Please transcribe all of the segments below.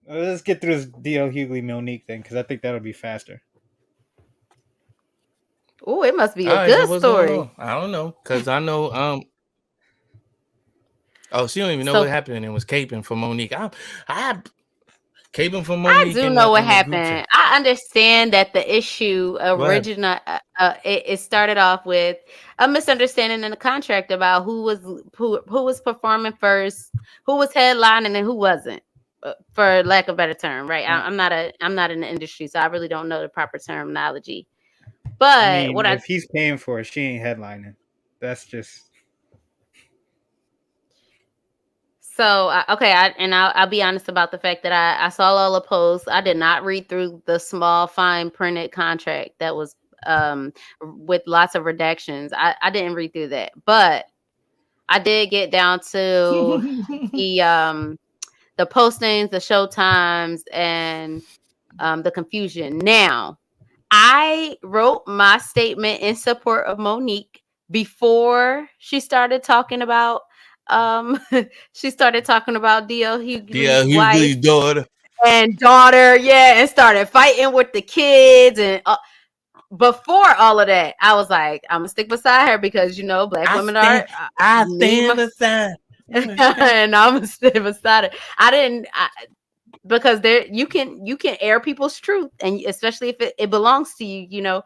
Let's get through this DL Hughley Monique thing because I think that'll be faster. Oh, it must be All a right, so good what's going story. on? I don't know, cause I know oh, she don't even know what So happened and was caping for Monique. I caping for I Monique do in know what the group chat. happened. I understand that the issue What happened? it started off with a misunderstanding in the contract about who was performing first, who was headlining, and who wasn't. For lack of a better term, right? Uh, I'm not in the industry, so I really don't know the proper terminology. I But mean, what I if he's paying for it, she ain't headlining. That's just Okay, I'll be honest about the fact that I saw all the posts. I did not read through the small, fine printed contract that was with lots of redactions. I didn't read through that, but I did get down to the um the postings, the show times, and the confusion. Now, I wrote my statement in support of Monique before she started talking about um she started talking about DL Yeah, Hughley's Hughley's wife daughter. and daughter, yeah, and started fighting with the kids and before all of that, I was like, I'm gonna stick beside her because black I women are stand I need stand my aside. and I'm gonna stick beside her. I didn't because there you can air people's truth, and especially if it belongs to you,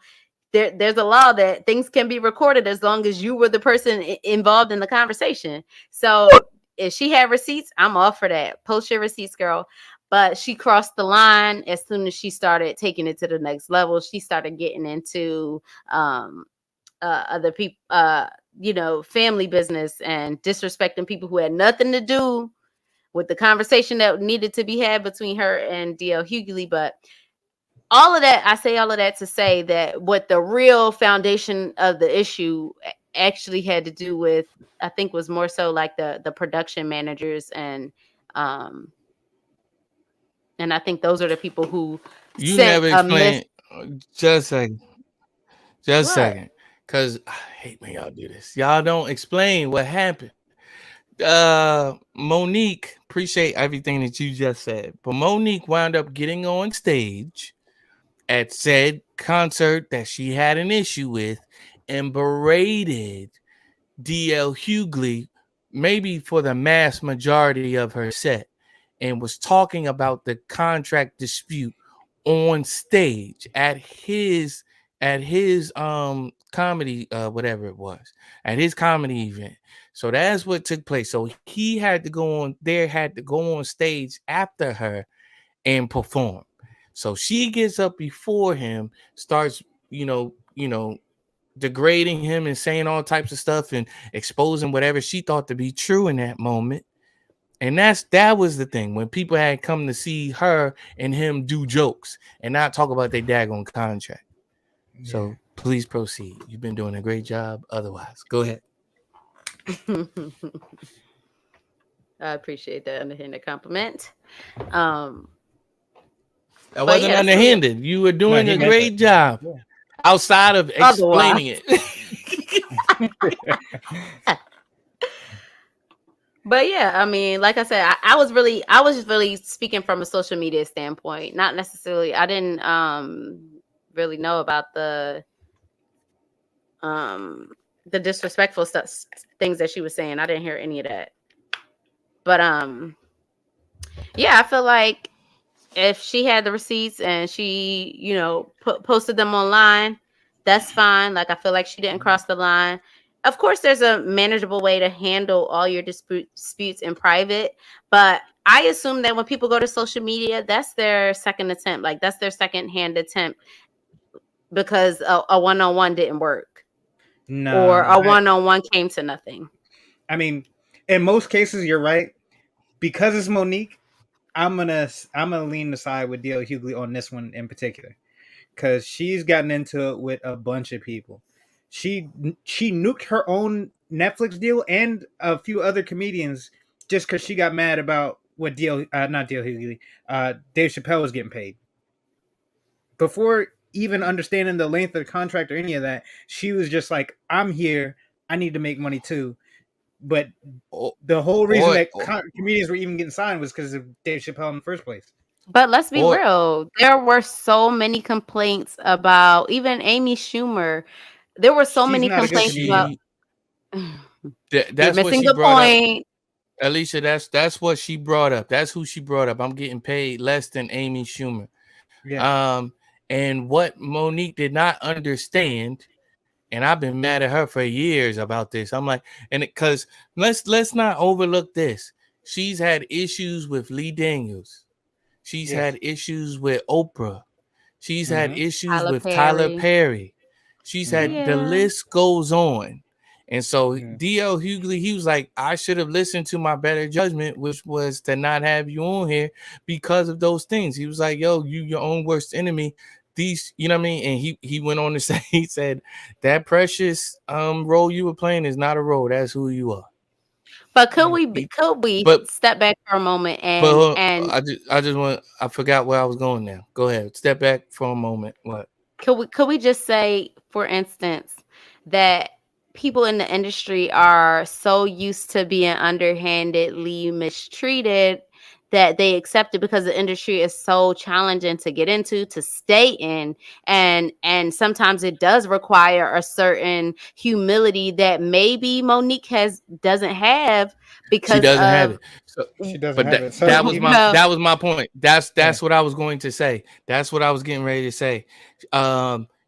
there's a law that things can be recorded as long as you were the person involved in the conversation. So if she had receipts, I'm all for that. Post your receipts, girl. But she crossed the line as soon as she started taking it to the next level. She started getting into um, other people, family business and disrespecting people who had nothing to do with the conversation that needed to be had between her and DL Hughley. But all of that, I say all of that to say that what the real foundation of the issue actually had to do with, I think, was more so like the production managers um and I think those are the people who You sent never a miss. explained. Just a second. Just a What? second. Cause I hate when y'all do this. Y'all don't explain what happened. Monique, appreciate everything that you just said. But Monique wound up getting on stage at said concert that she had an issue with and berated DL Hughley, maybe for the mass majority of her set, and was talking about the contract dispute on stage at his comedy whatever it was, at his comedy event. So that's what took place. So he had to go on there, had to go on stage after her and perform. So she gets up before him, starts, degrading him and saying all types of stuff and exposing whatever she thought to be true in that moment. And that was the thing when people had come to see her and him do jokes and not talk about their daggone contract. yeah. So please proceed. You've been doing a great job. Otherwise, go ahead. I appreciate that underhanded compliment. Um, I but wasn't yeah, that's really underhanded. You were No, doing he a meant that. great job Yeah. outside of otherwise. explaining it. But yeah, I mean, like I said, I was just really speaking from a social media standpoint, not necessarily. I didn't really know about um the disrespectful stuff, things that she was saying. I didn't hear any of that. But yeah, I feel like if she had the receipts and she, posted them online, that's fine. Like I feel like she didn't cross the line. Of course, there's a manageable way to handle all your disputes in private, but I assume that when people go to social media, that's their second attempt. Like that's their second hand attempt because a one-on-one didn't work or No, a one-on-one came to nothing. I mean, in most cases, you're right. Because it's Monique, I'm gonna lean the side with DL Hughley on this one in particular because she's gotten into it with a bunch of people. She she nuked her own Netflix deal and a few other comedians just because she got mad about what DL not DL Hughley Dave Chappelle was getting paid before even understanding the length of the contract or any of that. She was just like, "I'm here. I need to make money too." But or, the whole reason or, that or comedians were even getting signed was because of Dave Chappelle in the first place. But let's be Or real. There were so many complaints about even Amy Schumer. There were so She's many not a good complaints about. comedian. she You're that's what missing she the brought up. point. Alicia, that's what she brought up. That's who she brought up. I'm getting paid less than Amy Schumer. Yeah. And what Monique did not understand, and I've been mad at her for years about this. I'm like, and because let's not overlook this. She's had issues with Lee Daniels. She's Yes. had issues with Oprah. She's had Mm-hmm. issues Tyler with Tyler Perry. Perry. She's Mm-hmm. had the Yeah. list goes on. And so Yeah. DL Hughley, he was like, I should have listened to my better judgment, which was to not have you on here because of those things. He was like, yo, you your own worst enemy. These, you know what I mean? And he went on to say, he said, that precious role you were playing is not a role. That's who you are. But Yeah. could we But step back for a moment but and I just want, I forgot where I was going now. Go ahead. Step back for a moment. What? could we just say, for instance, that people in the industry are so used to being underhandedly mistreated that they accept it because the industry is so challenging to get into, to stay in, and sometimes it does require a certain humility that maybe Monique doesn't have She because doesn't have of it. So She doesn't but have that, it. So that was you my know. that was my point. That's yeah. what I was going to say. That's what I was getting ready to say.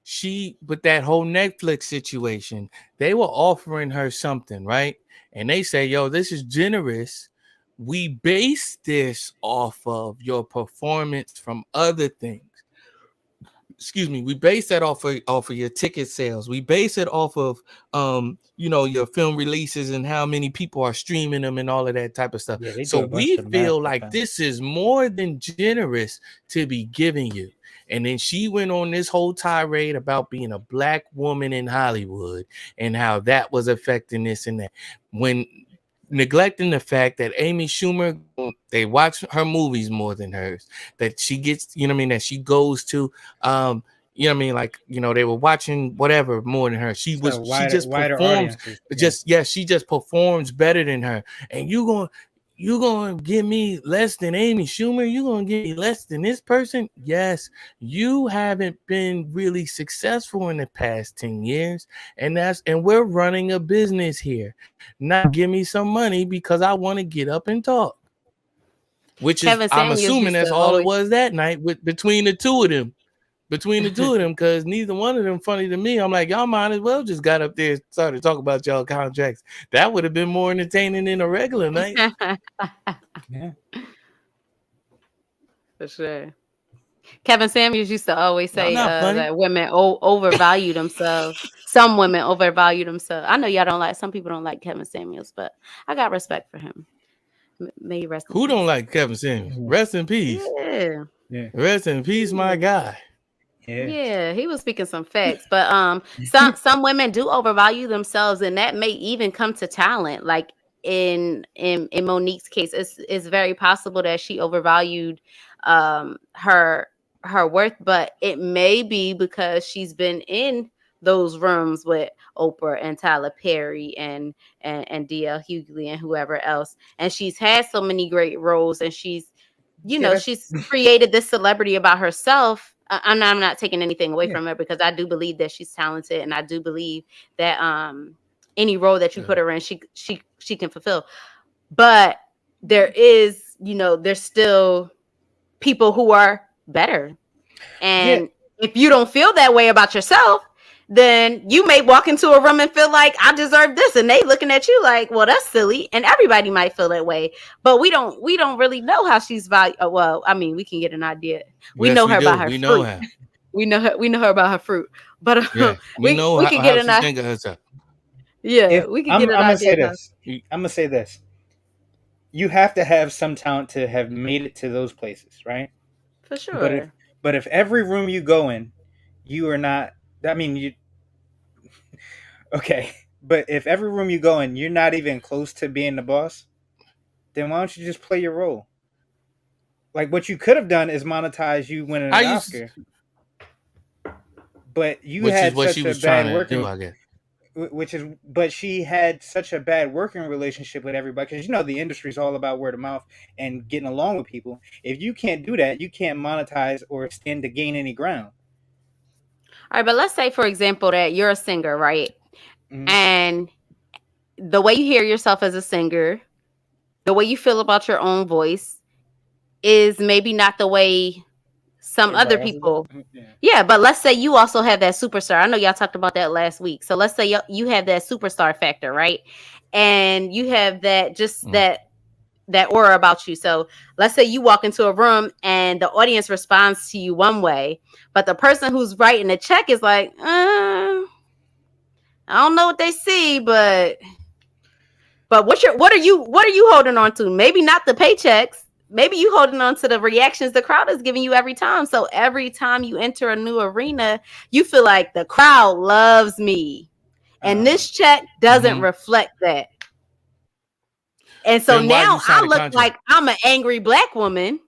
She, with that whole Netflix situation, they were offering her something, right? And they say, yo, this is generous. We base this off of your performance from other things. Excuse me, we base that off of your ticket sales. We base it off of your film releases and how many people are streaming them and all of that type of stuff. Yeah, they So do a bunch we of math feel with like that. this is more than generous to be giving you. And then she went on this whole tirade about being a black woman in Hollywood and how that was affecting this and that, when neglecting the fact that Amy Schumer, they watch her movies more than hers, that she gets, that she goes to, like, they were watching whatever more than her. She So just wider performs, audiences. Yeah. she just performs better than her. And you gonna give me less than Amy Schumer? You gonna give me less than this person? Yes, you haven't been really successful in the past 10 years. And we're running a business here. Not give me some money because I want to get up and talk. Which is, Kevin I'm Samuels assuming used that's to all it always was that night between the two of them. Because neither one of them funny to me. I'm like, y'all might as well just got up there and started talking about y'all contracts. That would have been more entertaining than a regular night. Yeah. for sure. Kevin Samuels used to always Y'all say not funny. that women overvalue themselves. Some women overvalue themselves. I know y'all don't like. Some people don't like Kevin Samuels, but I got respect for him. May he rest in Who peace. don't like Kevin Samuels? Rest in peace. Yeah. Yeah. Rest in peace, my guy. Yeah. Yeah, he was speaking some facts, but some women do overvalue themselves, and that may even come to talent. Like in Monique's case, it's very possible that she overvalued her worth, but it may be because she's been in those rooms with Oprah and Tyler Perry and DL Hughley and whoever else, and she's had so many great roles, and she's Yeah. she's created this celebrity about herself. I'm not taking anything away Yeah. from her because I do believe that she's talented, and I do believe that any role that you put her in, she can fulfill. But there is, there's still people who are better. And if you don't feel that way about yourself, then you may walk into a room and feel like I deserve this, and they looking at you like, well, that's silly. And everybody might feel that way, but we don't really know how she's valued. Well, I mean, we can get an idea. We Yes, know we her do. by her We know fruit. her. We know her about her fruit. But Yeah, we know we can get how an she idea. think of herself. Yeah, If we can I'm get an gonna say idea. this, I'm gonna say this. You have to have some talent to have made it to those places, right? For sure. But if every room you go in, you are not. I mean, you okay. But if every room you go in, you're not even close to being the boss, then why don't you just play your role? Like what you could have done is monetize you winning I an used, Oscar, but you which is had what such she a was bad trying to do, working. I guess. but she had such a bad working relationship with everybody because the industry is all about word of mouth and getting along with people. If you can't do that, you can't monetize or stand to gain any ground. All right, but let's say, for example, that you're a singer, right? Mhm. And the way you hear yourself as a singer, the way you feel about your own voice is maybe not the way some other Everybody else is people. yeah. Yeah, but let's say you also have that superstar. I know y'all talked about that last week. So let's say you have that superstar factor, right? And you have that that aura about you. So let's say you walk into a room and the audience responds to you one way, but the person who's writing the check is like, I don't know what they see, but what are you holding on to? Maybe not the paychecks. Maybe you holding on to the reactions the crowd is giving you every time. So every time you enter a new arena, you feel like the crowd loves me. And this check doesn't reflect that. And so Then why now you sign I a look contract? like I'm an angry black woman.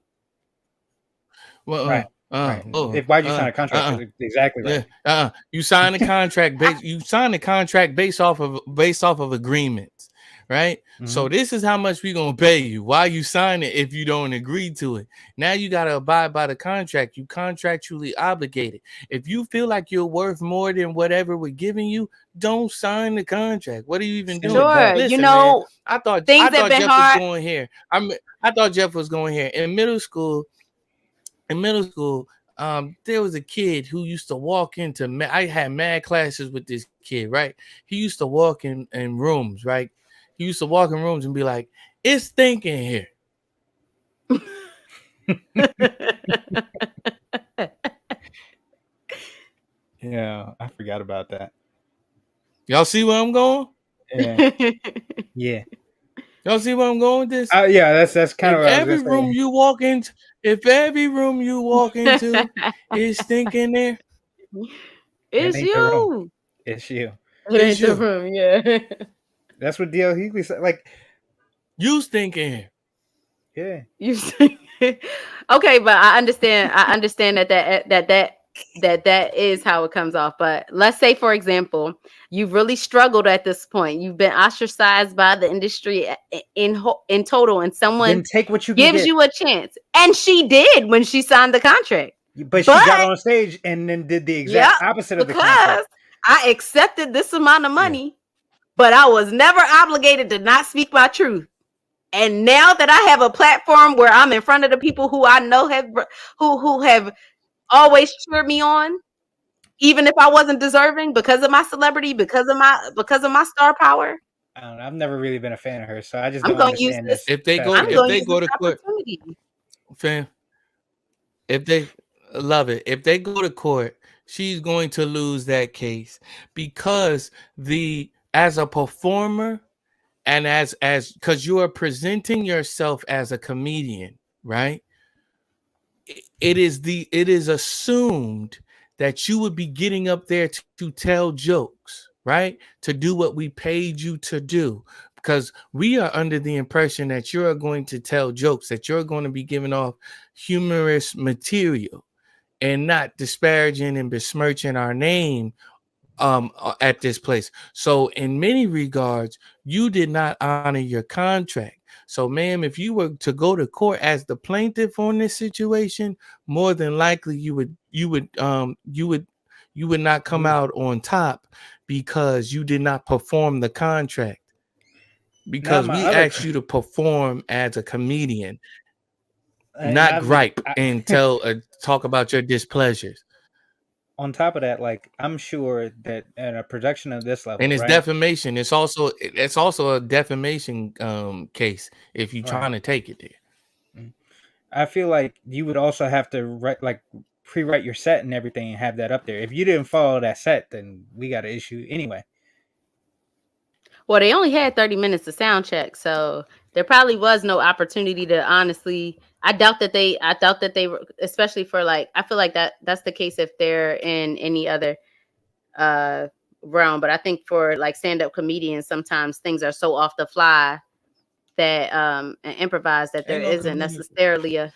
Well, Right. Why'd you sign a contract? Exactly right. Yeah. You sign a contract based off of agreements, right? Mhm. So this is how much we're gonna pay you. Why you sign it if you don't agree to it? Now you gotta abide by the contract. You contractually obligated. If you feel like you're worth more than whatever we're giving you, don't sign the contract. What are you even doing? Sure, Listen, you know, man, I thought things have been Jeff hard. was going here. I thought Jeff was going here in middle school. There was a kid who used to walk into. I had mad classes with this kid, right? He used to walk in rooms, right? He used to walk in rooms and be like, "It's thinking here." Yeah, I forgot about that. Y'all see where I'm going? Yeah, yeah. Y'all see where I'm going with this? Yeah, that's kind If of what I was every gonna room say. you walk into, if every room you walk into is thinking there, It's It ain't the room. you. It's you. It it's ain't the you. room, yeah. That's what D.L. Hughley said. Like, You's thinking here. yeah. You see? Okay, but I understand that is how it comes off. But let's say, for example, you've really struggled at this point. You've been ostracized by the industry in total, and someone Then take what you can gives get. you a chance. And she did when she signed the contract. But she got on stage and then did the exact opposite of the because contract. I accepted this amount of money, but I was never obligated to not speak my truth. And now that I have a platform where I'm in front of the people who I know who have always cheered me on, even if I wasn't deserving, because of my celebrity, because of my star power. I don't know. I've never really been a fan of her, so I just I'm don't going to use understand this. this. If they go, I'm if going to they use go this to court, opportunity. fam, if they love it, if they go to court, she's going to lose that case because as a performer and as because you are presenting yourself as a comedian, right? It is assumed that you would be getting up there to tell jokes, right? To do what we paid you to do. Because we are under the impression that you're going to tell jokes, that you're going to be giving off humorous material and not disparaging and besmirching our name at this place. So in many regards, you did not honor your contract. So ma'am, if you were to go to court as the plaintiff on this situation, more than likely you would not come out on top because you did not perform the contract. Because we asked you to perform as a comedian, not gripe and talk about your displeasures. On top of that, like, I'm sure that in a production of this level, And it's right? defamation. It's also a defamation case if you're trying to take it there. I feel like you would also have to pre-write your set and everything and have that up there. If you didn't follow that set, then we got an issue anyway. Well, they only had 30 minutes to sound check, so there probably was no opportunity to honestly. I doubt that they were, especially for like, I feel like that's the case if they're in any other realm. But I think for like stand-up comedians, sometimes things are so off the fly that and improvise that there isn't necessarily a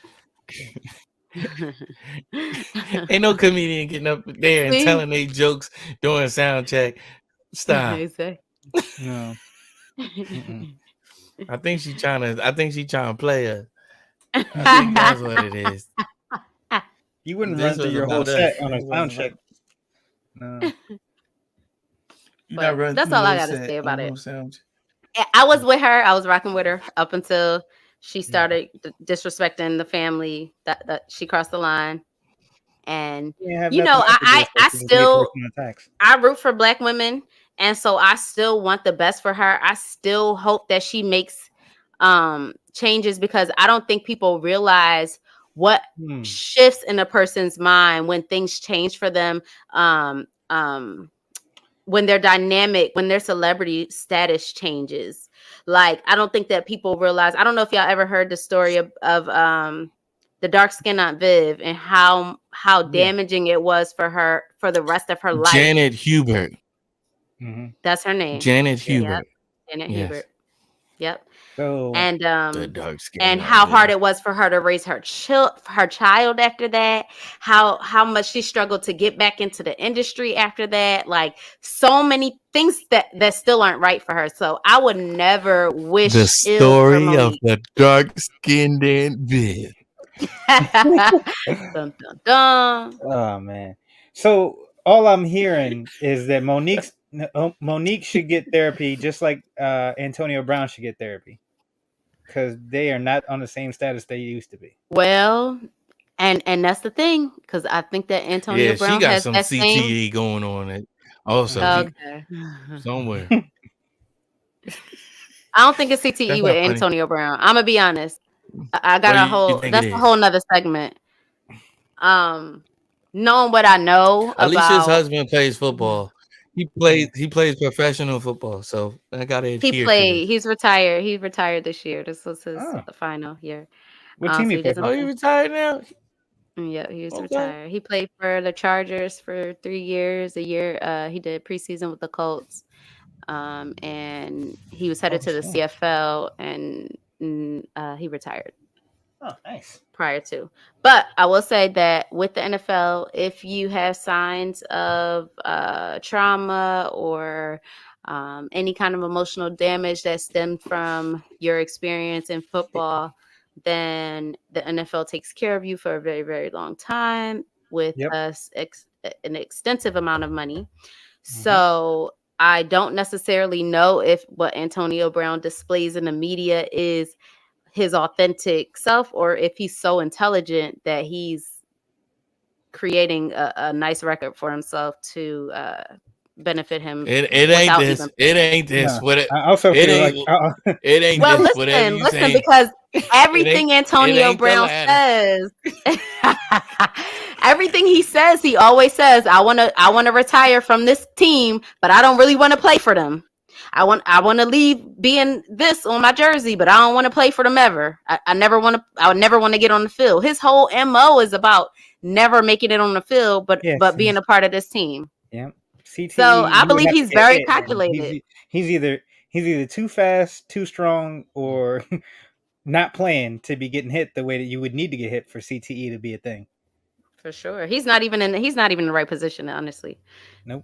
Ain't no comedian getting up there and telling they jokes during sound check. Stop. Exactly. No. Mm-mm. I think she trying to play us. I think that's what it is. You wouldn't This run through was your whole about us. set on a It sound wasn't check. about- No. You But not running that's through all I your gotta set say about on it. no sound. I was with her. I was rocking with her up until she started disrespecting the family. That she crossed the line. And You have you nothing know, else to do, so I she just made still personal attacks. I root for Black women, and so I still want the best for her. I still hope that she makes changes, because I don't think people realize what shifts in a person's mind when things change for them. When their dynamic, when their celebrity status changes. Like, I don't think that people realize. I don't know if y'all ever heard the story of the dark skin Aunt Viv, and how damaging it was for her for the rest of her life. Janet Hubert. Mm-hmm. That's her name. Janet Hubert. Yep. Janet Yes. Hubert. Yep. So And The dark skin. and how hard it was for her to raise her child after that. How much she struggled to get back into the industry after that. Like, so many things that still aren't right for her. So I would never wish the ill for story of Monique. the dark skinned Viv. Dun, dun, dun. oh man. So all I'm hearing is that Monique should get therapy just like Antonio Brown should get therapy. Because they are not on the same status they used to be. Well, and that's the thing, because I think that Antonio Yeah, Brown she got has some that CTE going on it also. Okay. Somewhere. I don't think it's CTE That's with not funny. Antonio Brown. I'm gonna be honest. I got What a do you whole. think That's it a is? whole nother segment. Knowing what I know Alicia's about, husband plays football. He plays professional football, so I gotta adhere to this. he's retired. He retired this year. This was his final year. What team So he he played doesn't. for? Oh, he retired now? Yeah, he was Okay. retired. He played for the Chargers for 3 years. A year, he did preseason with the Colts, and he was headed to the CFL, and he retired. Oh, nice. Prior to. But I will say that with the NFL, if you have signs of trauma or any kind of emotional damage that stemmed from your experience in football, then the NFL takes care of you for a very, very long time with an extensive amount of money. So I don't necessarily know if what Antonio Brown displays in the media is his authentic self, or if he's so intelligent that he's creating a nice record for himself to benefit him. It ain't this. It ain't this. What it? I also It feel ain't. like It ain't well, this. Whatever you listen, saying. because everything Antonio ain't the Brown latter. says, everything he says, he always says, I want to retire from this team, but I don't really want to play for them. I want to leave being this on my jersey, but I don't want to play for them ever. I would never want to get on the field. His whole MO is about never making it on the field, but being a part of this team. Yeah. CTE, so I believe he's very calculated. He's either too fast, too strong, or not playing to be getting hit the way that you would need to get hit for CTE to be a thing. For sure. He's not even in the right position, honestly. Nope.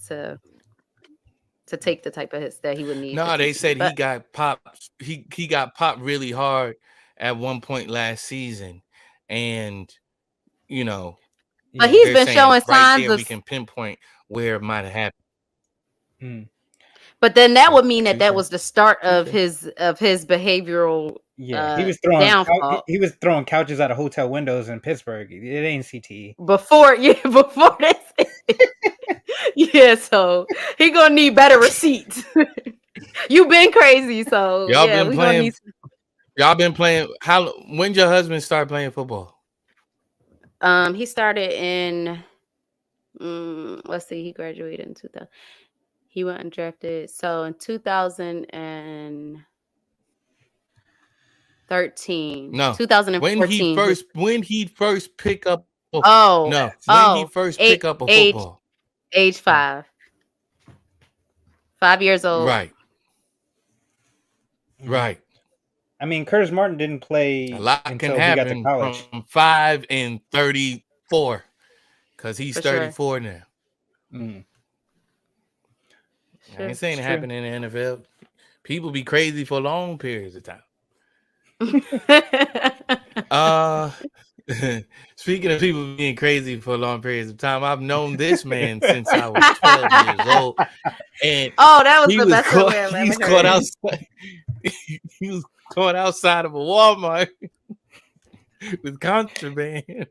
To take the type of hits that he would need. No, they said he got popped. He got popped really hard at one point last season, and but he's been showing signs of. We can pinpoint where it might have happened. But then that would mean that was the start of his behavioral. Yeah, he was throwing downfall. He was throwing couches out of hotel windows in Pittsburgh. It ain't CTE. Before this. Yeah, so he gonna need better receipts. You been crazy, so y'all been playing. When your husband start playing football? He started in. Let's see, he graduated in 2000. He went undrafted, so in 2013. No, 2014. When he first pick up. Pick up a football. Age 5. 5 years old. Right. I mean, Curtis Martin didn't play a lot until can he got happen to college. From 5 and 34, because he's 34 now. I ain't saying it True. happened in the NFL. People be crazy for long periods of time. Speaking of people being crazy for long periods of time, I've known this man since I was 12 years old, and that was he the was best caught. way I've He's ever caught heard. outside. He was caught outside of a Walmart with contraband.